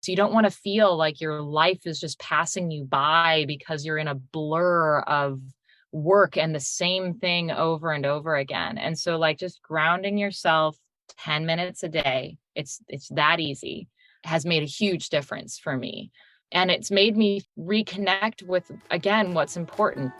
So you don't want to feel like your life is just passing you by because you're in a blur of work and the same thing over and over again. And so like just grounding yourself 10 minutes a day, it's that easy, has made a huge difference for me. And it's made me reconnect with, again, what's important.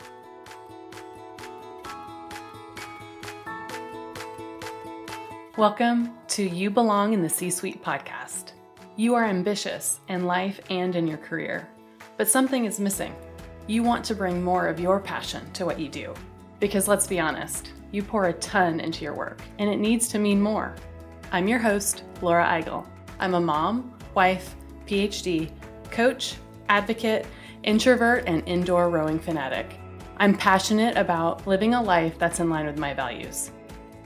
Welcome to You Belong in the C-Suite podcast. You are ambitious in life and in your career, but something is missing. You want to bring more of your passion to what you do. Because let's be honest, you pour a ton into your work, and it needs to mean more. I'm your host, Laura Eigel. I'm a mom, wife, PhD, coach, advocate, introvert, and indoor rowing fanatic. I'm passionate about living a life that's in line with my values.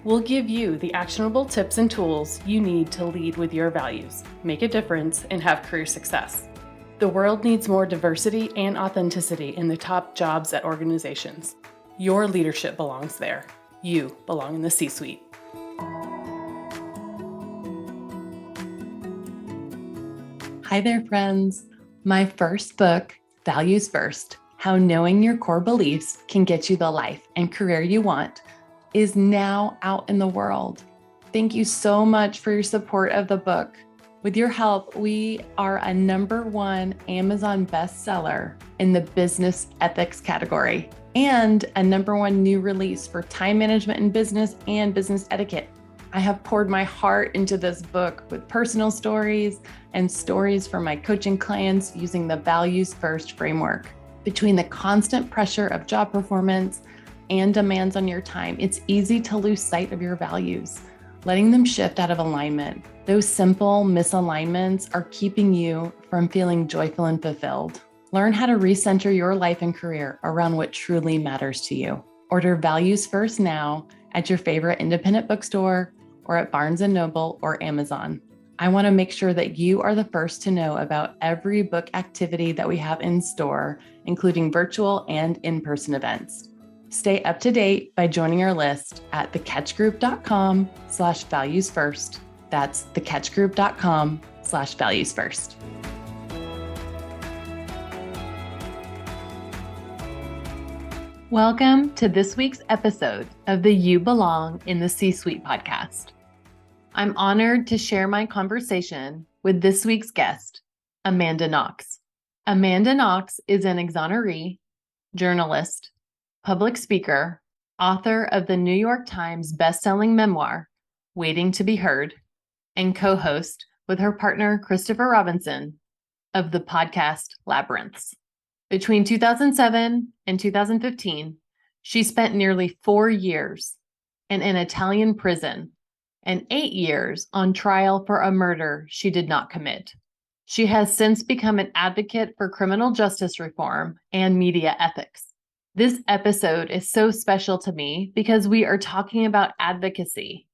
We'll give you the actionable tips and tools you need to lead with your values, make a difference, and have career success. The world needs more diversity and authenticity in the top jobs at organizations. Your leadership belongs there. You belong in the C-Suite. Hi there, friends. My first book, Values First: How Knowing Your Core Beliefs Can Get You the Life and Career You Want, is now out in the world. Thank you so much for your support of the book. With your help, we are a #1 Amazon bestseller in the business ethics category and a #1 new release for time management in business and business etiquette. I have poured my heart into this book with personal stories and stories from my coaching clients using the Values First framework. Between the constant pressure of job performance and demands on your time, it's easy to lose sight of your values, letting them shift out of alignment. Those simple misalignments are keeping you from feeling joyful and fulfilled. Learn how to recenter your life and career around what truly matters to you. Order Values First now at your favorite independent bookstore or at Barnes & Noble or Amazon. I want to make sure that you are the first to know about every book activity that we have in store, including virtual and in-person events. Stay up to date by joining our list at thecatchgroup.com/valuesfirst. That's thecatchgroup.com/valuesfirst. Welcome to this week's episode of the You Belong in the C-Suite podcast. I'm honored to share my conversation with this week's guest, Amanda Knox. Amanda Knox is an exoneree, journalist, public speaker, author of the New York Times bestselling memoir, Waiting to Be Heard, and co-host with her partner, Christopher Robinson, of the podcast Labyrinths. Between 2007 and 2015, she spent nearly 4 years in an Italian prison and 8 years on trial for a murder she did not commit. She has since become an advocate for criminal justice reform and media ethics. This episode is so special to me because we are talking about advocacy,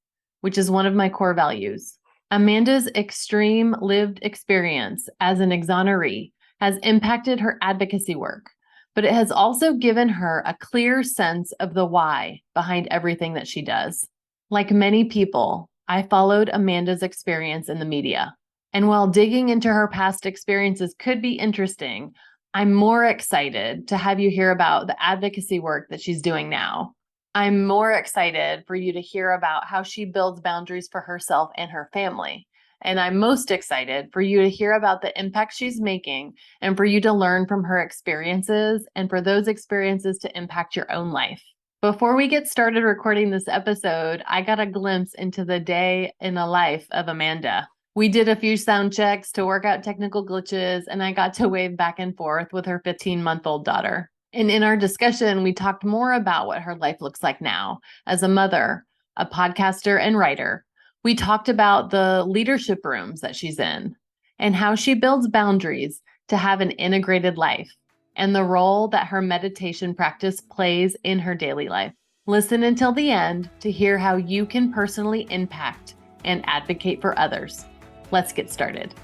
which is one of my core values. Amanda's extreme lived experience as an exoneree has impacted her advocacy work, but it has also given her a clear sense of the why behind everything that she does. Like many people, I followed Amanda's experience in the media. And while digging into her past experiences could be interesting, I'm more excited to have you hear about the advocacy work that she's doing now. I'm more excited for you to hear about how she builds boundaries for herself and her family. And I'm most excited for you to hear about the impact she's making and for you to learn from her experiences and for those experiences to impact your own life. Before we get started recording this episode, I got a glimpse into the day in the life of Amanda. We did a few sound checks to work out technical glitches, and I got to wave back and forth with her 15-month-old daughter. And in our discussion, we talked more about what her life looks like now as a mother, a podcaster, and writer. We talked about the leadership rooms that she's in and how she builds boundaries to have an integrated life and the role that her meditation practice plays in her daily life. Listen until the end to hear how you can personally impact and advocate for others. Let's get started.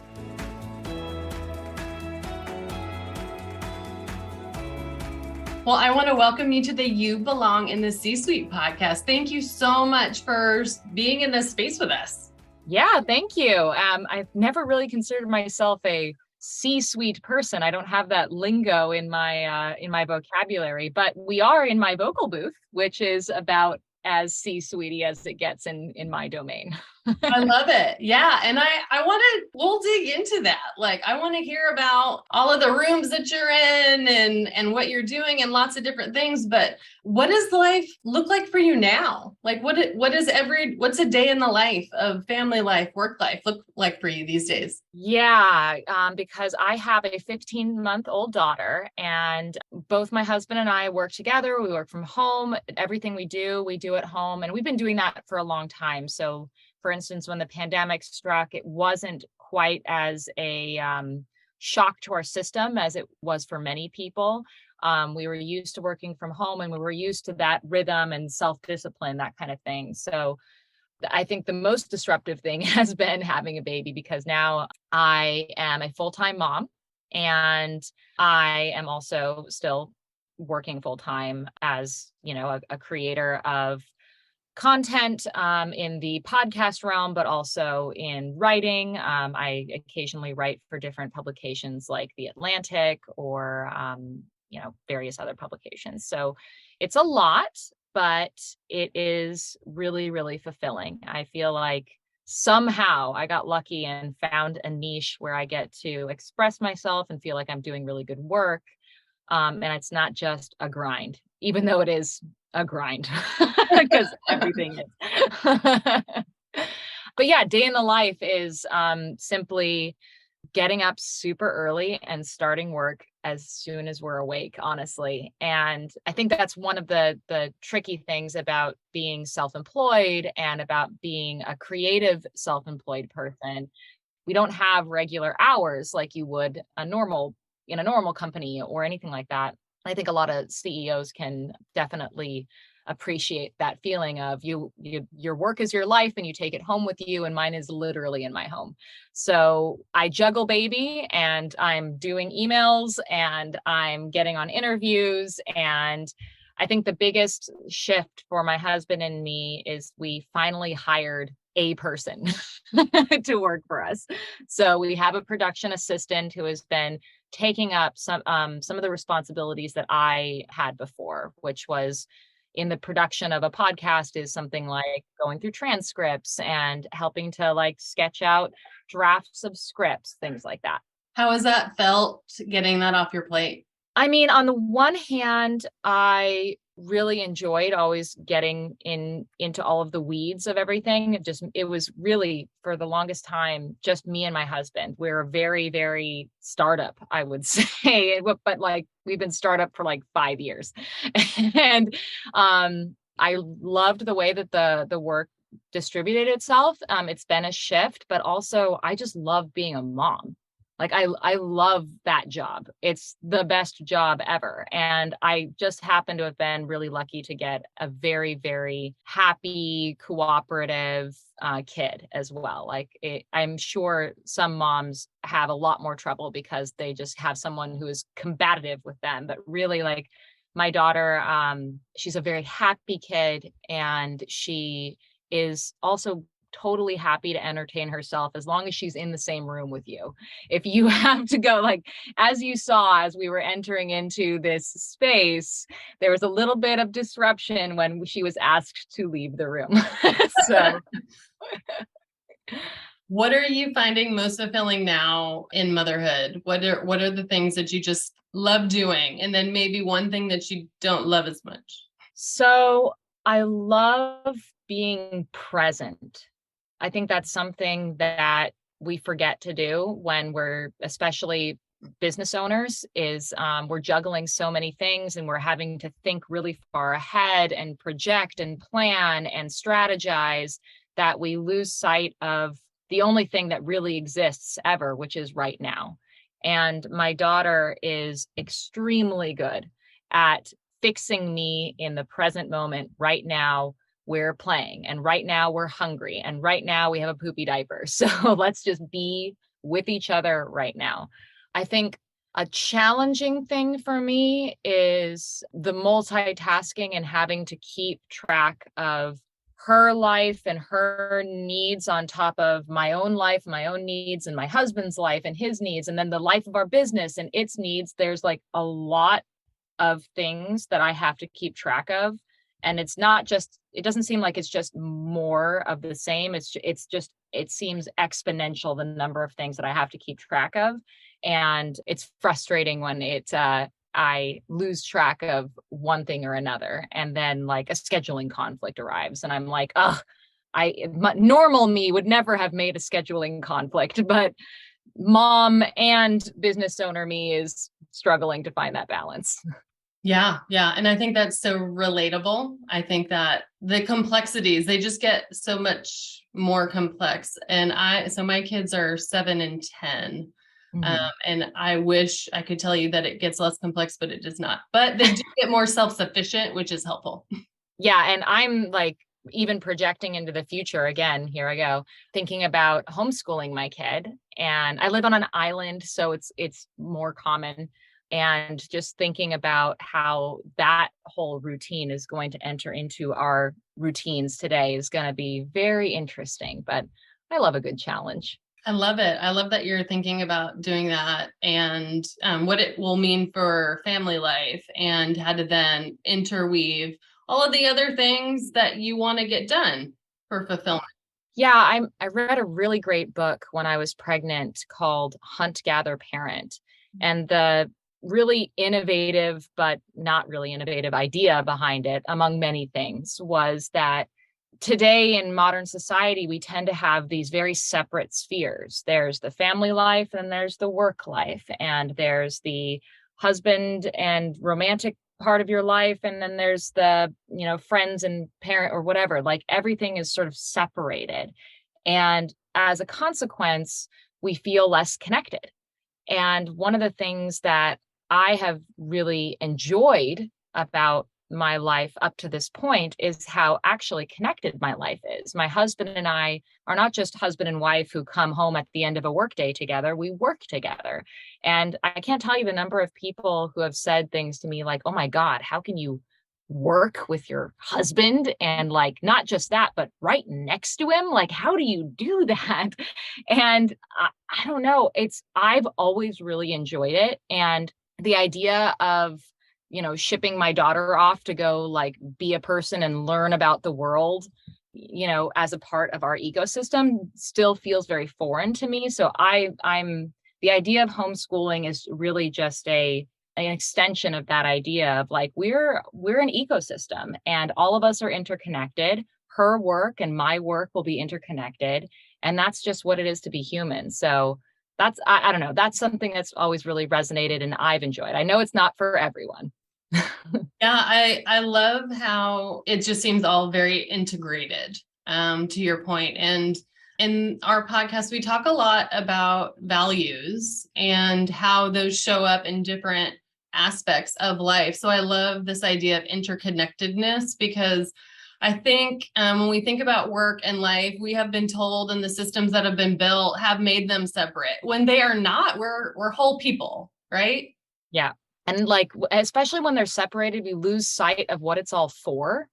Well, I want to welcome you to the You Belong in the C-Suite podcast. Thank you so much for being in this space with us. Yeah, thank you. I've never really considered myself a C-suite person. I don't have that lingo in my vocabulary, but we are in my vocal booth, which is about as C-suitey as it gets in my domain. I love it. Yeah. And I want to, we'll dig into that. Like, I want to hear about all of the rooms that you're in and what you're doing and lots of different things. But what does life look like for you now? Like, what's a day in the life of family life, work life look like for you these days? Yeah, because I have a 15-month-old daughter, and both my husband and I work together. We work from home. Everything we do at home. And we've been doing that for a long time. So, for instance, when the pandemic struck, it wasn't quite as a shock to our system as it was for many people. We were used to working from home, and we were used to that rhythm and self-discipline, that kind of thing. So, I think the most disruptive thing has been having a baby, because now I am a full-time mom, and I am also still working full-time as, a creator of content in the podcast realm, but also in writing. I occasionally write for different publications like The Atlantic or, various other publications. So it's a lot, but it is really, really fulfilling. I feel like somehow I got lucky and found a niche where I get to express myself and feel like I'm doing really good work. And it's not just a grind, even though it is a grind, because everything is. But yeah, day in the life is simply getting up super early and starting work as soon as we're awake, honestly. And I think that's one of the tricky things about being self-employed and about being a creative self-employed person. We don't have regular hours like you would in a normal company or anything like that. I think a lot of CEOs can definitely appreciate that feeling of your work is your life and you take it home with you, and mine is literally in my home. So I juggle baby, and I'm doing emails, and I'm getting on interviews. And I think the biggest shift for my husband and me is we finally hired a person to work for us. So we have a production assistant who has been taking up some of the responsibilities that I had before, which was in the production of a podcast, is something like going through transcripts and helping to like sketch out drafts of scripts, things like that. How has that felt getting that off your plate? I mean, on the one hand, I really enjoyed always getting into all of the weeds of everything. It was really, for the longest time, just me and my husband. We're very, very startup, I would say, but like we've been startup for like 5 years. And I loved the way that the work distributed itself. It's been a shift, but also I just love being a mom. Like I love that job. It's the best job ever. And I just happen to have been really lucky to get a very, very happy, cooperative kid as well. I'm sure some moms have a lot more trouble because they just have someone who is combative with them. But really, like my daughter, she's a very happy kid, and she is also totally happy to entertain herself as long as she's in the same room with you. If you have to go, like, as you saw, as we were entering into this space, there was a little bit of disruption when she was asked to leave the room. So what are you finding most fulfilling now in motherhood? What are the things that you just love doing? And then maybe one thing that you don't love as much? So I love being present. I think that's something that we forget to do when we're, especially business owners, is we're juggling so many things, and we're having to think really far ahead and project and plan and strategize, that we lose sight of the only thing that really exists ever, which is right now. And my daughter is extremely good at fixing me in the present moment. Right now we're playing, and right now we're hungry, and right now we have a poopy diaper. So let's just be with each other right now. I think a challenging thing for me is the multitasking and having to keep track of her life and her needs on top of my own life, my own needs, and my husband's life and his needs, and then the life of our business and its needs, there's like a lot of things that I have to keep track of. And it's not just, it doesn't seem like it's just more of the same. It's just, it seems exponential, the number of things that I have to keep track of. And it's frustrating when I lose track of one thing or another. And then like a scheduling conflict arrives and I'm like, oh, normal me would never have made a scheduling conflict, but mom and business owner me is struggling to find that balance. Yeah. Yeah. And I think that's so relatable. I think that the complexities, they just get so much more complex. And so my kids are 7 and 10. Mm-hmm. And I wish I could tell you that it gets less complex, but it does not. But they do get more self-sufficient, which is helpful. Yeah. And I'm like, even projecting into the future again, here I go, thinking about homeschooling my kid. And I live on an island, so it's more common. And just thinking about how that whole routine is going to enter into our routines today is going to be very interesting. But I love a good challenge. I love it. I love that you're thinking about doing that and what it will mean for family life and how to then interweave all of the other things that you want to get done for fulfillment. Yeah, I read a really great book when I was pregnant called Hunt, Gather, Parent. And the really innovative, but not really innovative idea behind it, among many things, was that today in modern society, we tend to have these very separate spheres. There's the family life and there's the work life, and there's the husband and romantic part of your life. And then there's the, friends and parent or whatever, like everything is sort of separated. And as a consequence, we feel less connected. And one of the things that I have really enjoyed about my life up to this point is how actually connected my life is. My husband and I are not just husband and wife who come home at the end of a workday together. We work together. And I can't tell you the number of people who have said things to me like, oh my God, how can you work with your husband? And like, not just that, but right next to him. Like, how do you do that? And I don't know. I've always really enjoyed it. And the idea of shipping my daughter off to go like be a person and learn about the world, as a part of our ecosystem still feels very foreign to me. So the idea of homeschooling is really just an extension of that idea of like, we're an ecosystem and all of us are interconnected. Her work and my work will be interconnected. And that's just what it is to be human. So I don't know, that's something that's always really resonated and I've enjoyed. I know it's not for everyone. Yeah, I love how it just seems all very integrated, to your point. And in our podcast, we talk a lot about values and how those show up in different aspects of life. So I love this idea of interconnectedness because I think when we think about work and life, we have been told and the systems that have been built have made them separate when they are not. We're whole people, right? Yeah. And like, especially when they're separated, we lose sight of what it's all for.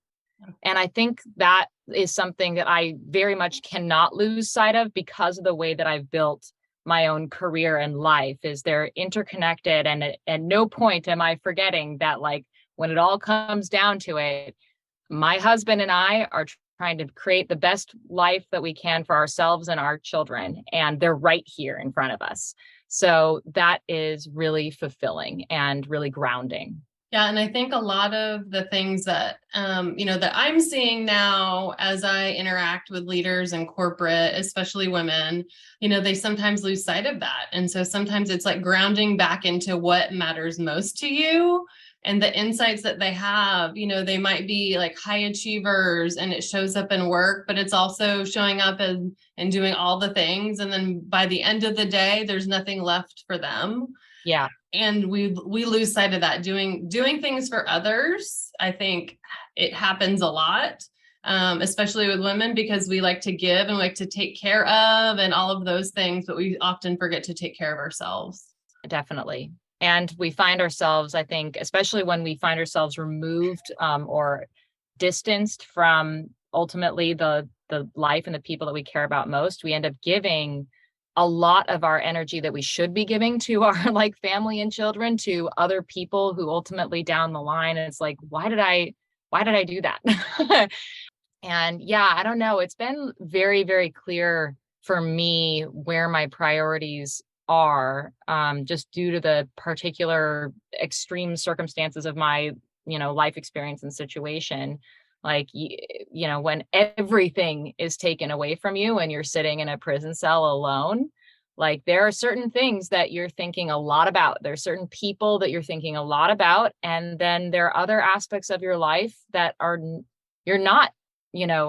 And I think that is something that I very much cannot lose sight of because of the way that I've built my own career and life is they're interconnected. And at no point am I forgetting that, like, when it all comes down to it, my husband and I are trying to create the best life that we can for ourselves and our children. And they're right here in front of us. So that is really fulfilling and really grounding. Yeah. And I think a lot of the things that, that I'm seeing now as I interact with leaders in corporate, especially women, they sometimes lose sight of that. And so sometimes it's like grounding back into what matters most to you. And the insights that they have, they might be like high achievers and it shows up in work, but it's also showing up and doing all the things. And then by the end of the day, there's nothing left for them. Yeah. And we lose sight of that. Doing things for others, I think it happens a lot, especially with women, because we like to give and we like to take care of and all of those things, but we often forget to take care of ourselves. Definitely. And we find ourselves, I think, especially when we find ourselves removed or distanced from ultimately the life and the people that we care about most, we end up giving a lot of our energy that we should be giving to our like family and children to other people who ultimately down the line, it's like, why did I do that? And yeah, I don't know. It's been very, very clear for me where my priorities are, just due to the particular extreme circumstances of my, life experience and situation. Like, when everything is taken away from you and you're sitting in a prison cell alone, like there are certain things that you're thinking a lot about. There are certain people that you're thinking a lot about. And then there are other aspects of your life that you're not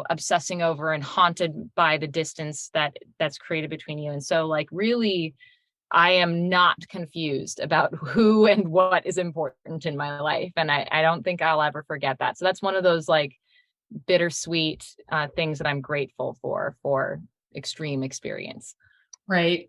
obsessing over and haunted by the distance that's created between you. And so like really, I am not confused about who and what is important in my life. And I don't think I'll ever forget that. So that's one of those like bittersweet things that I'm grateful for extreme experience. Right.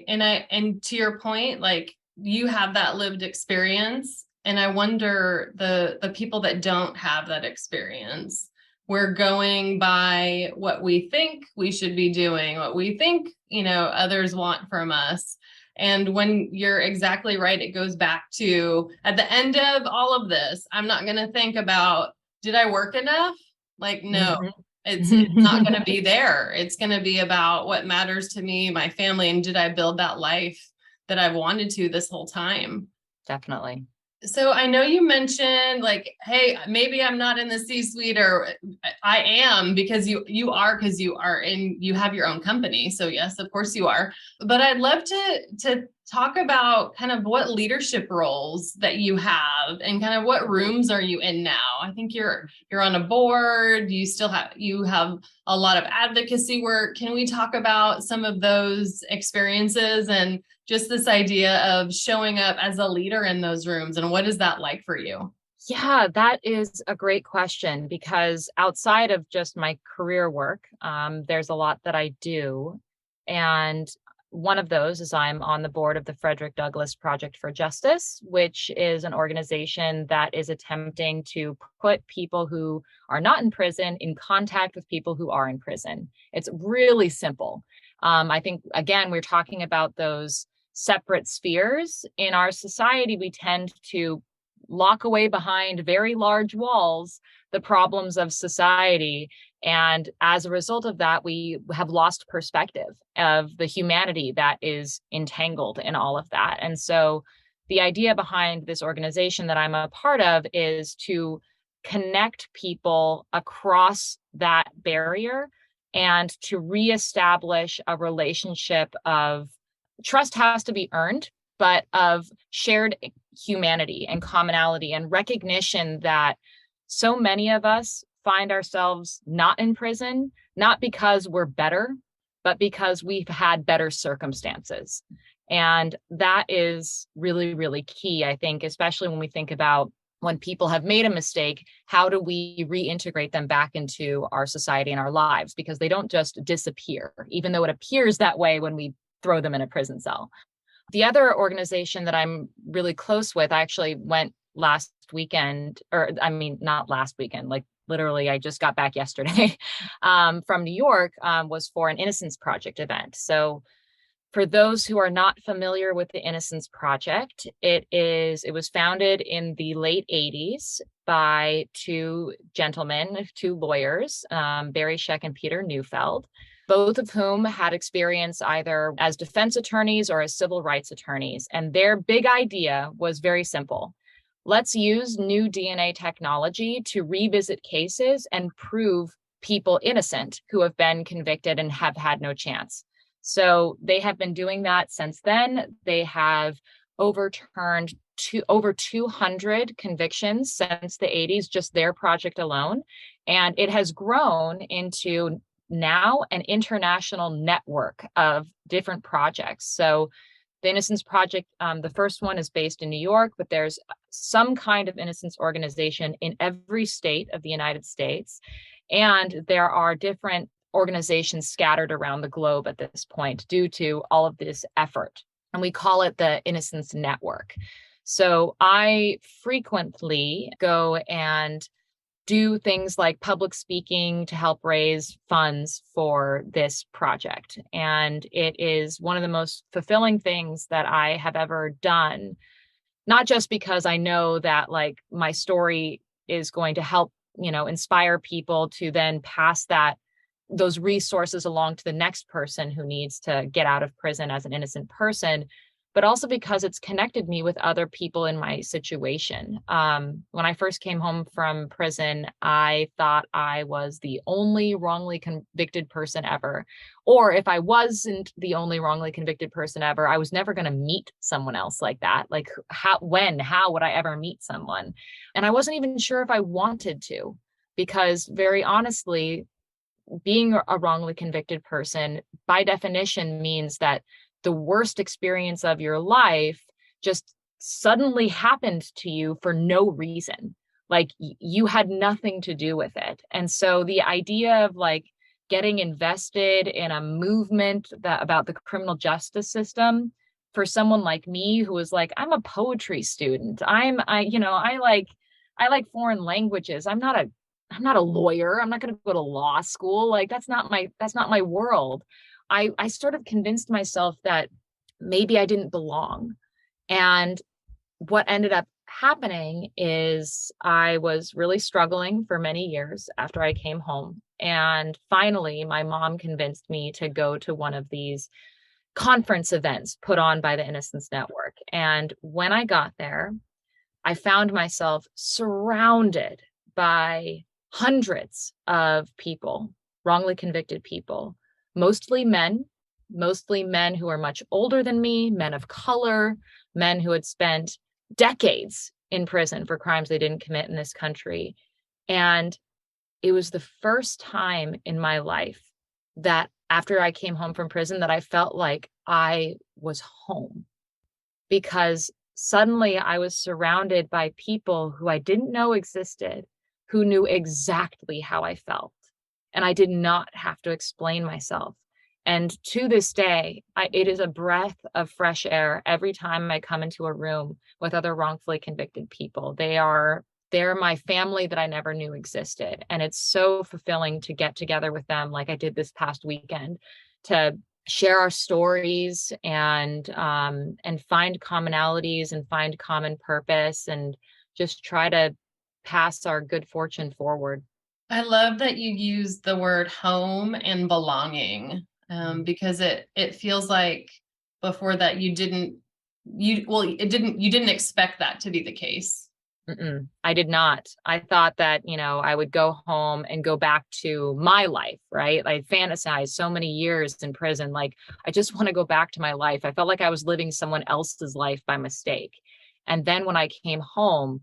And to your point, like you have that lived experience. And I wonder the people that don't have that experience, we're going by what we think we should be doing, what we think, others want from us. And when you're exactly right, it goes back to at the end of all of this, I'm not going to think about, did I work enough? Like, no, it's not going to be there. It's going to be about what matters to me, my family, and did I build that life that I've wanted to this whole time? Definitely. So I know you mentioned like, hey, maybe I'm not in the C-suite, or I am because you are you have your own company. So yes, of course you are. But I'd love to talk about kind of what leadership roles that you have and kind of what rooms are you in now? I think you're on a board, you have a lot of advocacy work. Can we talk about some of those experiences and just this idea of showing up as a leader in those rooms, and what is that like for you? Yeah, that is a great question because outside of just my career work, there's a lot that I do. And one of those is I'm on the board of the Frederick Douglass Project for Justice, which is an organization that is attempting to put people who are not in prison in contact with people who are in prison. It's really simple. I think, again, we're talking about those separate spheres. In our society, we tend to lock away behind very large walls the problems of society. And as a result of that, we have lost perspective of the humanity that is entangled in all of that. And so the idea behind this organization that I'm a part of is to connect people across that barrier and to reestablish a relationship of trust has to be earned, but of shared humanity and commonality and recognition that so many of us find ourselves not in prison, not because we're better, but because we've had better circumstances. And that is really, really key, I think, especially when we think about when people have made a mistake, how do we reintegrate them back into our society and our lives? Because they don't just disappear, even though it appears that way when we throw them in a prison cell. The other organization that I'm really close with, I actually went last weekend, or I mean, not last weekend, like literally I just got back yesterday from New York, was for an Innocence Project event. So for those who are not familiar with the Innocence Project, it was founded in the late 80s by two gentlemen, two lawyers, Barry Scheck and Peter Neufeld, both of whom had experience either as defense attorneys or as civil rights attorneys. And their big idea was very simple. Let's use new DNA technology to revisit cases and prove people innocent who have been convicted and have had no chance. So they have been doing that since then. They have overturned over 200 convictions since the 80s, just their project alone. And it has grown into now an international network of different projects. So the Innocence Project, the first one is based in New York, but there's some kind of innocence organization in every state of the United States. And there are different organizations scattered around the globe at this point due to all of this effort. And we call it the Innocence Network. So I frequently go and do things like public speaking to help raise funds for this project. And it is one of the most fulfilling things that I have ever done, not just because I know that like my story is going to help, inspire people to then pass those resources along to the next person who needs to get out of prison as an innocent person, but also because it's connected me with other people in my situation. When I first came home from prison, I thought I was the only wrongly convicted person ever. Or if I wasn't the only wrongly convicted person ever, I was never going to meet someone else like that. Like how would I ever meet someone? And I wasn't even sure if I wanted to, because very honestly, being a wrongly convicted person by definition means that the worst experience of your life just suddenly happened to you for no reason. Like you had nothing to do with it. And so the idea of like getting invested in a movement about the criminal justice system for someone like me who was like, I'm a poetry student. I like foreign languages. I'm not a lawyer. I'm not going to go to law school. Like that's not my world. I sort of convinced myself that maybe I didn't belong. And what ended up happening is I was really struggling for many years after I came home. And finally, my mom convinced me to go to one of these conference events put on by the Innocence Network. And when I got there, I found myself surrounded by hundreds of people, wrongly convicted people, mostly men who are much older than me, men of color, men who had spent decades in prison for crimes they didn't commit in this country. And it was the first time in my life that after I came home from prison that I felt like I was home, because suddenly I was surrounded by people who I didn't know existed, who knew exactly how I felt. And I did not have to explain myself. And to this day, it is a breath of fresh air every time I come into a room with other wrongfully convicted people. They're my family that I never knew existed. And it's so fulfilling to get together with them like I did this past weekend, to share our stories and find commonalities and find common purpose and just try to pass our good fortune forward. I love that you use the word home and belonging, because it feels like before that you didn't expect that to be the case. I did not. I thought that, I would go home and go back to my life, right? I fantasized so many years in prison. Like, I just want to go back to my life. I felt like I was living someone else's life by mistake. And then when I came home,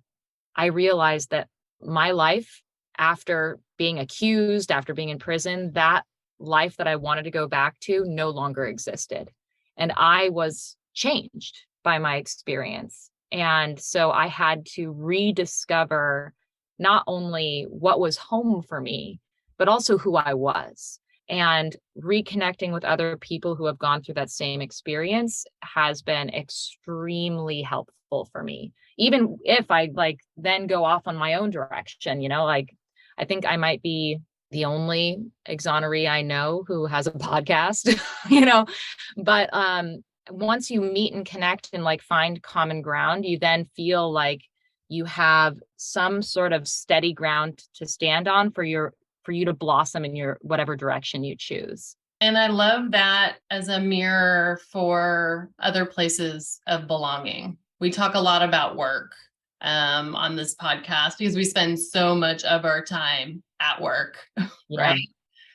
I realized that my life, after being accused, after being in prison, that life that I wanted to go back to no longer existed. And I was changed by my experience. And so I had to rediscover not only what was home for me, but also who I was. And reconnecting with other people who have gone through that same experience has been extremely helpful for me. Even if I then go off on my own direction, I think I might be the only exoneree I know who has a podcast, but once you meet and connect and find common ground, you then feel like you have some sort of steady ground to stand on for you to blossom in your whatever direction you choose. And I love that as a mirror for other places of belonging. We talk a lot about work on this podcast because we spend so much of our time at work, Yeah. right?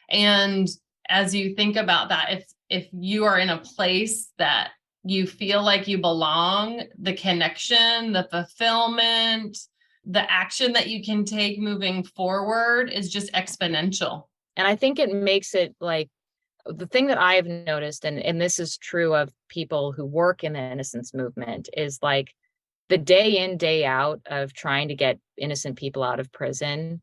And as you think about that, if you are in a place that you feel like you belong, the connection, the fulfillment, the action that you can take moving forward is just exponential. And I think it makes it the thing that I've noticed, and this is true of people who work in the innocence movement, is the day in, day out of trying to get innocent people out of prison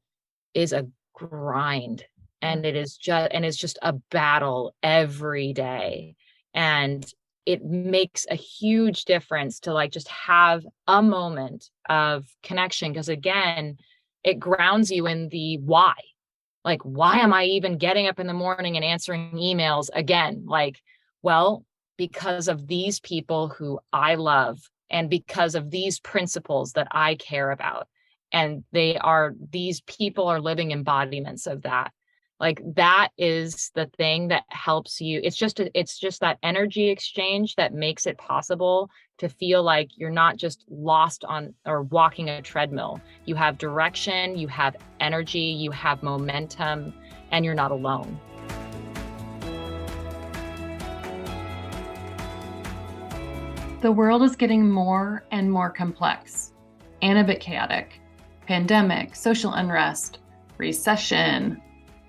is a grind. And it's just a battle every day. And it makes a huge difference to just have a moment of connection. Because again, it grounds you in the why. Like, why am I even getting up in the morning and answering emails again? Like, well, because of these people who I love and because of these principles that I care about. And these people are living embodiments of that. Like, that is the thing that helps you. It's just that energy exchange that makes it possible to feel like you're not just lost on or walking a treadmill. You have direction, you have energy, you have momentum, and you're not alone. The world is getting more and more complex and a bit chaotic. Pandemic, social unrest, recession,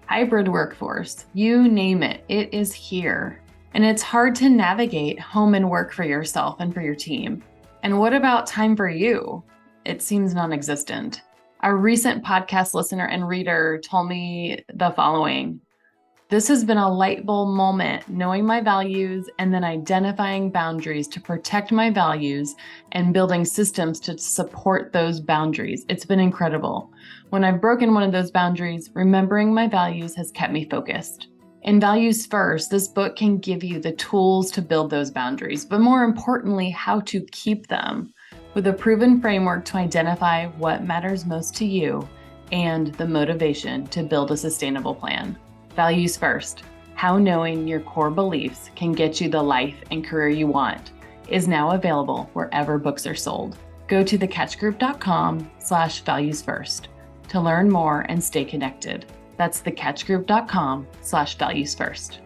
hybrid workforce, you name it, it is here. And it's hard to navigate home and work for yourself and for your team. And what about time for you? It seems non-existent. A recent podcast listener and reader told me the following: this has been a light bulb moment, knowing my values and then identifying boundaries to protect my values and building systems to support those boundaries. It's been incredible. When I've broken one of those boundaries, remembering my values has kept me focused. In Values First, this book can give you the tools to build those boundaries, but more importantly, how to keep them, with a proven framework to identify what matters most to you and the motivation to build a sustainable plan. Values First, how knowing your core beliefs can get you the life and career you want, is now available wherever books are sold. Go to thecatchgroup.com/valuesfirst to learn more and stay connected. That's thecatchgroup.com/valuesfirst.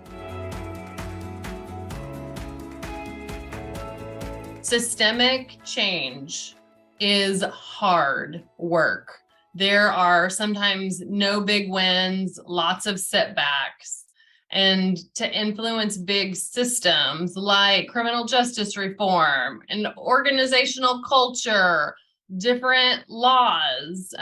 Systemic change is hard work. There are sometimes no big wins, lots of setbacks. And to influence big systems like criminal justice reform and organizational culture, different laws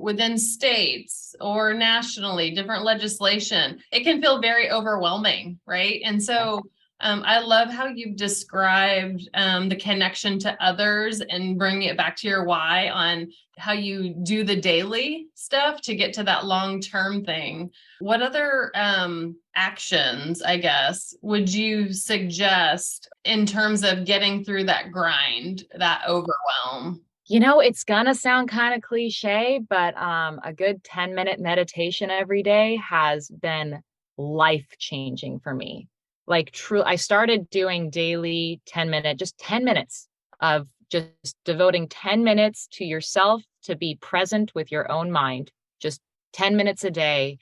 within states or nationally, different legislation, it can feel very overwhelming, right? And so I love how you've described the connection to others and bring it back to your why on how you do the daily stuff to get to that long-term thing. What other actions, I guess, would you suggest in terms of getting through that grind, that overwhelm? You know, it's gonna sound kind of cliche, but a good 10-minute meditation every day has been life-changing for me. Like, true, I started doing daily 10 minutes of just devoting 10 minutes to yourself to be present with your own mind. Just 10 minutes a day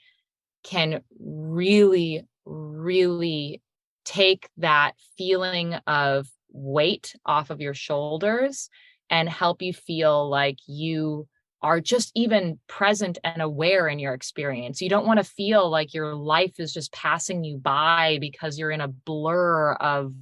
can really, really take that feeling of weight off of your shoulders and help you feel like you are just even present and aware in your experience. You don't want to feel like your life is just passing you by because you're in a blur of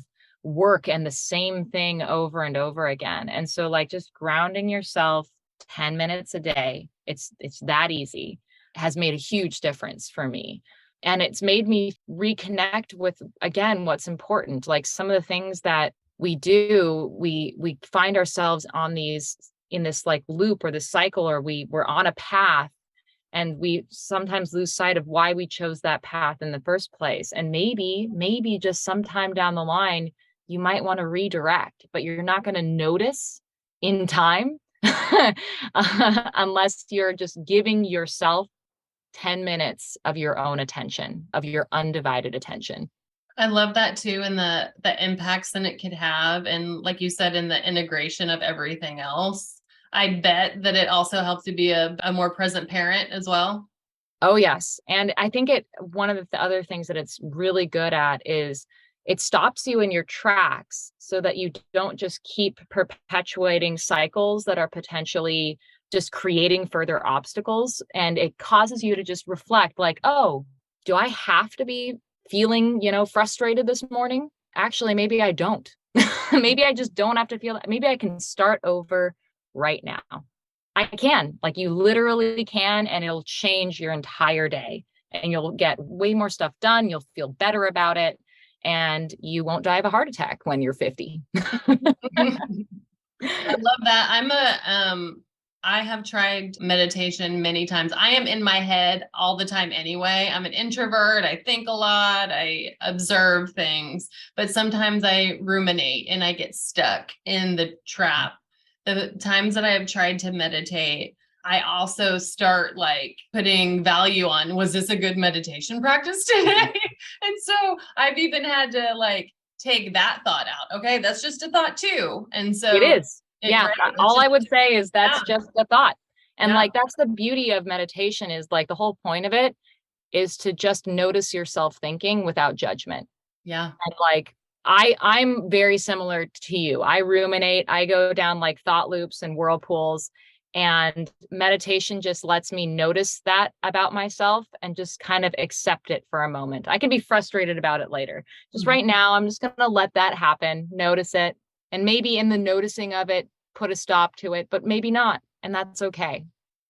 work and the same thing over and over again. And so, like, just grounding yourself 10 minutes a day, it's that easy, has made a huge difference for me. And it's made me reconnect with, again, what's important. Like, some of the things that we do, we find ourselves in this like loop or this cycle, or we're on a path and we sometimes lose sight of why we chose that path in the first place. And maybe just sometime down the line, you might want to redirect, but you're not going to notice in time unless you're just giving yourself 10 minutes of your own attention, of your undivided attention. I love that too, and the impacts that it could have. And like you said, in the integration of everything else, I bet that it also helps you be a more present parent as well. Oh, yes. And I think one of the other things that it's really good at is it stops you in your tracks so that you don't just keep perpetuating cycles that are potentially just creating further obstacles. And it causes you to just reflect like, oh, do I have to be feeling, frustrated this morning? Actually, maybe I don't. Maybe I just don't have to feel that. Maybe I can start over right now. I can, like, you literally can, and it'll change your entire day and you'll get way more stuff done. You'll feel better about it and you won't die of a heart attack when you're 50. I love that. I have tried meditation many times. I am in my head all the time anyway. I'm an introvert. I think a lot. I observe things, but sometimes I ruminate and I get stuck in the trap. The times that I have tried to meditate, I also start like putting value on, was this a good meditation practice today? And so I've even had to like take that thought out. Okay, that's just a thought too. And It so is. Yeah. right, it's All just I would say is yeah, that's just a thought. And yeah, like, that's the beauty of meditation is like the whole point of it is to just notice yourself thinking without judgment. yeah. And like, I'm very similar to you. I ruminate, I go down like thought loops and whirlpools, and meditation just lets me notice that about myself and just kind of accept it for a moment. I can be frustrated about it later. Just Mhm. right now, I'm just going to let that happen, notice it, and maybe in the noticing of it, put a stop to it, but maybe not. And that's okay.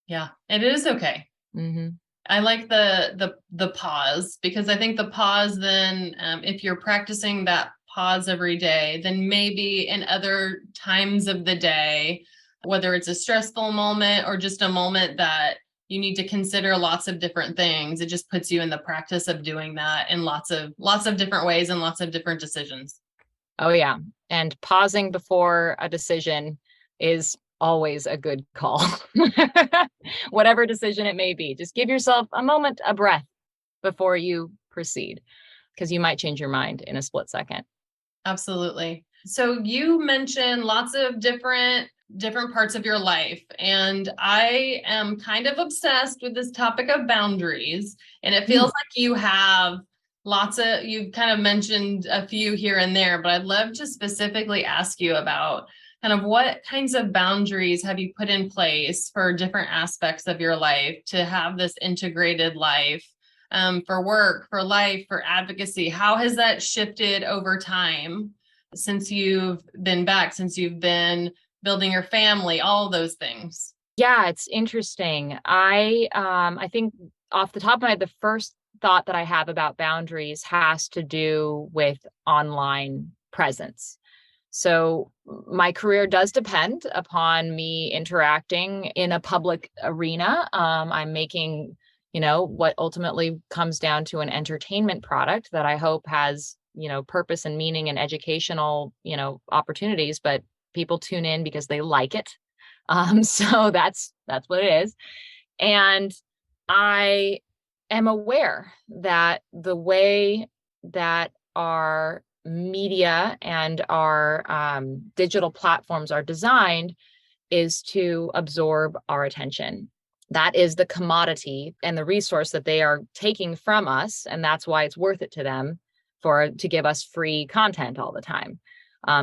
Yeah, it is okay. Mm-hmm. I like the pause because I think the pause then, if you're practicing that pause every day, then maybe in other times of the day, whether it's a stressful moment or just a moment that you need to consider lots of different things, it just puts you in the practice of doing that in lots of different ways and lots of different decisions. Oh, yeah. And pausing before a decision is always a good call. Whatever decision it may be, just give yourself a moment, a breath before you proceed, because you might change your mind in a split second. Absolutely. So you mentioned lots of different parts of your life, and I am kind of obsessed with this topic of boundaries, and it feels Mm. like you have you've kind of mentioned a few here and there, but I'd love to specifically ask you about kind of what kinds of boundaries have you put in place for different aspects of your life to have this integrated life, for work, for life, for advocacy. How has that shifted over time since you've been back, since you've been building your family, all those things? Yeah, it's interesting. I think off the top of my head, the first thought that I have about boundaries has to do with online presence. So my career does depend upon me interacting in a public arena. I'm making, what ultimately comes down to an entertainment product that I hope has, purpose and meaning and educational, opportunities, but people tune in because they like it. So that's what it is. And I am aware that the way that our media and our digital platforms are designed is to absorb our attention. That is the commodity and the resource that they are taking from us, and that's why it's worth it to them to give us free content all the time.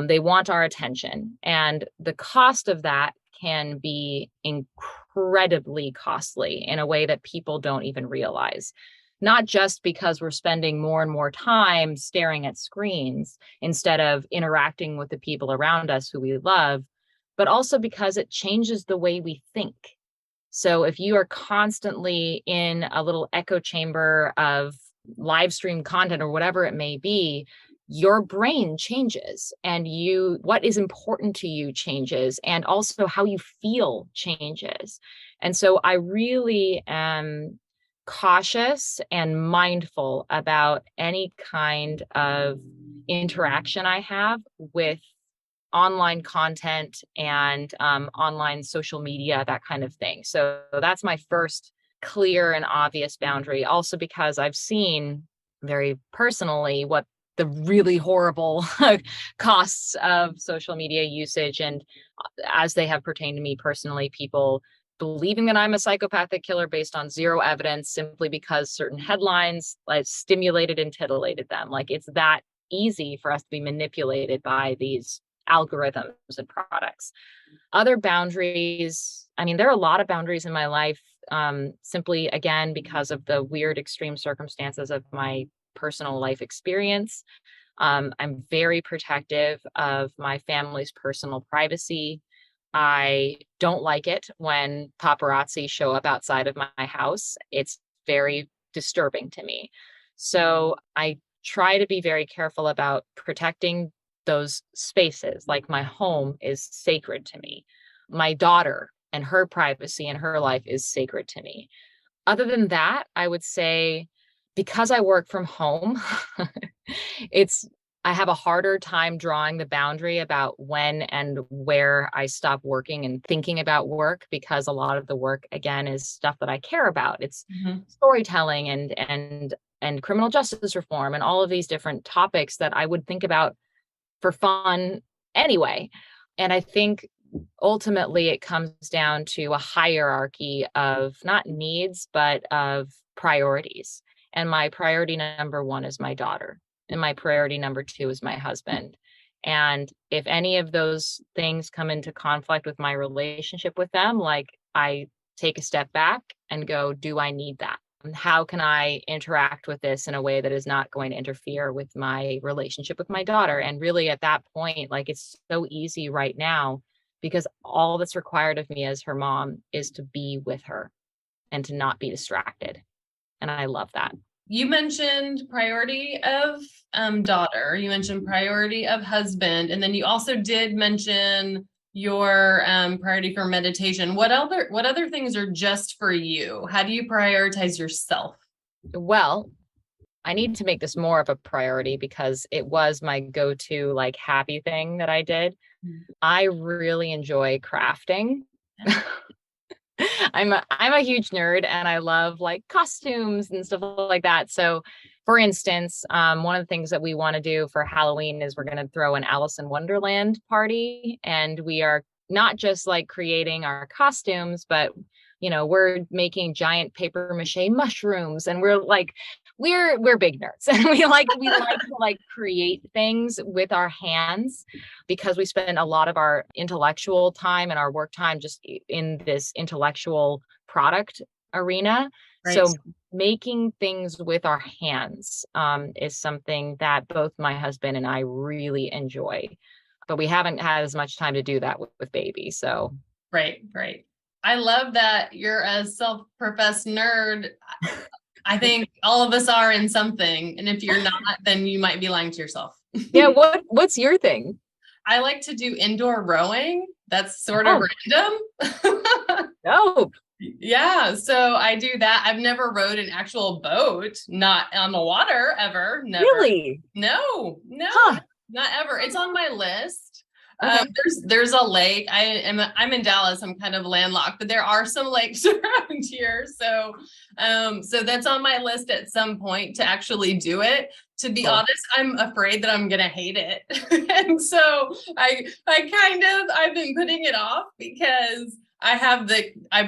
They want our attention, and the cost of that can be incredibly costly in a way that people don't even realize. Not just because we're spending more and more time staring at screens instead of interacting with the people around us who we love, but also because it changes the way we think. So if you are constantly in a little echo chamber of live stream content or whatever it may be, your brain changes, and what is important to you changes, and also how you feel changes. And so I really am cautious and mindful about any kind of interaction I have with online content and online social media, that kind of thing. So that's my first clear and obvious boundary. Also, because I've seen very personally what the really horrible costs of social media usage, and as they have pertained to me personally, people believing that I'm a psychopathic killer based on zero evidence simply because certain headlines like stimulated and titillated them. Like, it's that easy for us to be manipulated by these algorithms and products. Other boundaries, I mean, there are a lot of boundaries in my life, simply, again, because of the weird extreme circumstances of my personal life experience. I'm very protective of my family's personal privacy. I don't like it when paparazzi show up outside of my house. It's very disturbing to me. So I try to be very careful about protecting those spaces. Like, my home is sacred to me. My daughter and her privacy and her life is sacred to me. Other than that, I would say because I work from home, it's I have a harder time drawing the boundary about when and where I stop working and thinking about work, because a lot of the work again is stuff that I care about. It's storytelling and criminal justice reform and all of these different topics that I would think about for fun anyway. And I think ultimately it comes down to a hierarchy of not needs, but of priorities. And my priority number one is my daughter. And my priority number two is my husband. And if any of those things come into conflict with my relationship with them, like I take a step back and go, do I need that? How can I interact with this in a way that is not going to interfere with my relationship with my daughter? And really at that point, like it's so easy right now because all that's required of me as her mom is to be with her and to not be distracted. And I love that. You mentioned priority of daughter, you mentioned priority of husband, and then you also did mention your priority for meditation. What other things are just for you? How do you prioritize yourself? Well, I need to make this more of a priority because it was my go-to like happy thing that I did. I really enjoy crafting. I'm a huge nerd and I love like costumes and stuff like that. So for instance, one of the things that we want to do for Halloween is we're going to throw an Alice in Wonderland party, and we are not just like creating our costumes, but we're making giant paper mache mushrooms, and we're big nerds and we like to like create things with our hands because we spend a lot of our intellectual time and our work time just in this intellectual product arena. Right. So making things with our hands is something that both my husband and I really enjoy, but we haven't had as much time to do that with baby. So right. I love that you're a self-professed nerd. I think all of us are in something. And if you're not, then you might be lying to yourself. Yeah. What's your thing? I like to do indoor rowing. That's sort of random. Oh. Yeah. So I do that. I've never rowed an actual boat, not on the water ever. Never. Really? No, not ever. It's on my list. Okay. There's a lake. I'm in Dallas. I'm kind of landlocked, but there are some lakes around here. So that's on my list at some point to actually do it. To be honest, I'm afraid that I'm gonna hate it, and so I've been putting it off because I've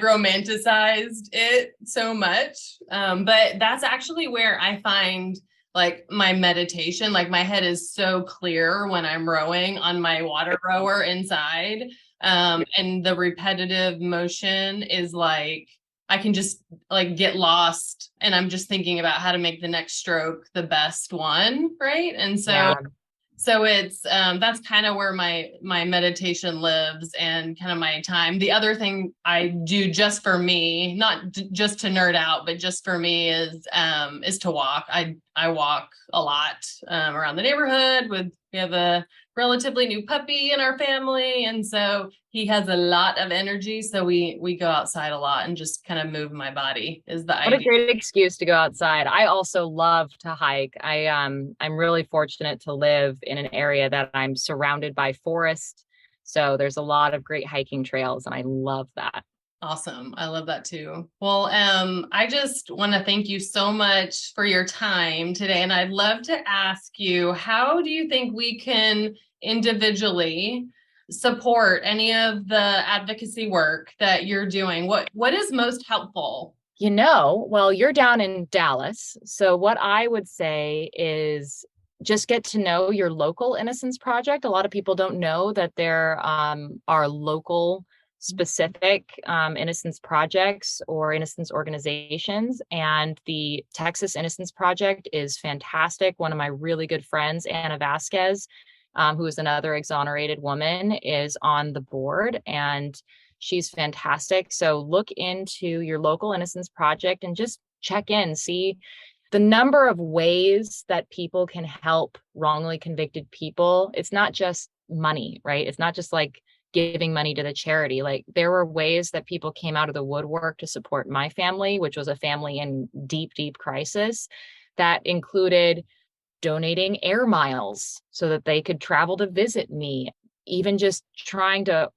romanticized it so much. But that's actually where I find like my meditation, like my head is so clear when I'm rowing on my water rower inside. And the repetitive motion is like, I can just like get lost and I'm just thinking about how to make the next stroke the best one. Right. And so it's, that's kind of where my meditation lives and kind of my time. The other thing I do just for me, not just to nerd out, but just for me is to walk. I walk a lot around the neighborhood we have a relatively new puppy in our family. And so he has a lot of energy. So we go outside a lot and just kind of move my body is the idea. What a great excuse to go outside. I also love to hike. I'm really fortunate to live in an area that I'm surrounded by forest. So there's a lot of great hiking trails and I love that. Awesome. I love that too. Well, I just want to thank you so much for your time today. And I'd love to ask you, how do you think we can individually support any of the advocacy work that you're doing? What is most helpful? Well, you're down in Dallas. So what I would say is just get to know your local Innocence Project. A lot of people don't know that there are local specific innocence projects or innocence organizations. And the Texas Innocence Project is fantastic. One of my really good friends, Anna Vasquez, who is another exonerated woman, is on the board and she's fantastic. So look into your local Innocence Project and just check in, see the number of ways that people can help wrongly convicted people. It's not just money, right? It's not just like giving money to the charity. Like there were ways that people came out of the woodwork to support my family, which was a family in deep, deep crisis, that included donating air miles so that they could travel to visit me, even just trying to,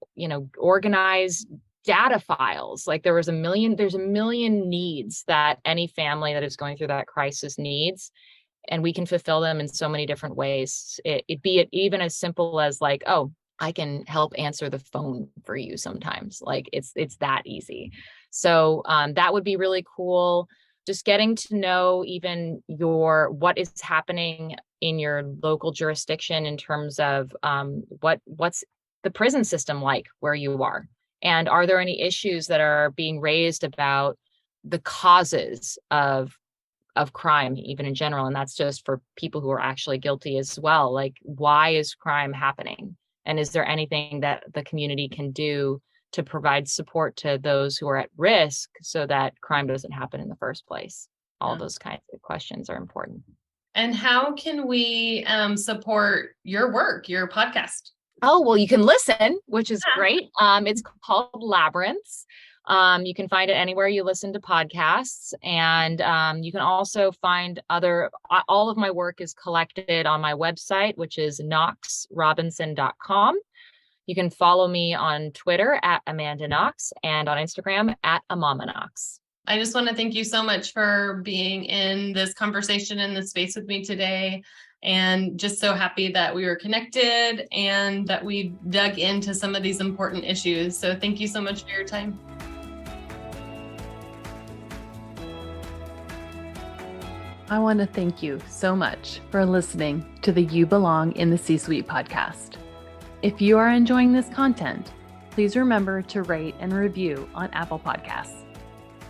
organize data files. Like there's a million needs that any family that is going through that crisis needs. And we can fulfill them in so many different ways. It be it even as simple as like, oh, I can help answer the phone for you sometimes. Like it's that easy. So that would be really cool. Just getting to know even what is happening in your local jurisdiction in terms of what's the prison system like where you are. And are there any issues that are being raised about the causes of crime, even in general? And that's just for people who are actually guilty as well. Like, why is crime happening? And is there anything that the community can do to provide support to those who are at risk so that crime doesn't happen in the first place? All those kinds of questions are important. And how can we support your work, your podcast? Oh, well, you can listen, which is great. It's called Labyrinths. You can find it anywhere you listen to podcasts. And you can also find all of my work is collected on my website, which is knoxrobinson.com. You can follow me on Twitter at Amanda Knox and on Instagram at Amanda Knox. I just want to thank you so much for being in this conversation in this space with me today. And just so happy that we were connected and that we dug into some of these important issues. So thank you so much for your time. I want to thank you so much for listening to the You Belong in the C-Suite podcast. If you are enjoying this content, please remember to rate and review on Apple Podcasts.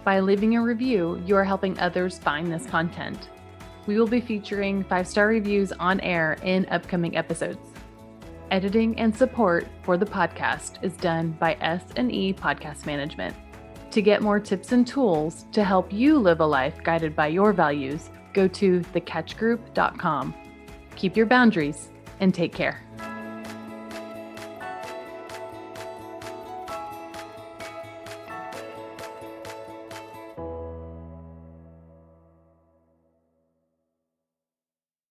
By leaving a review, you are helping others find this content. We will be featuring 5-star reviews on air in upcoming episodes. Editing and support for the podcast is done by S&E Podcast Management. To get more tips and tools to help you live a life guided by your values, go to thecatchgroup.com. Keep your boundaries and take care.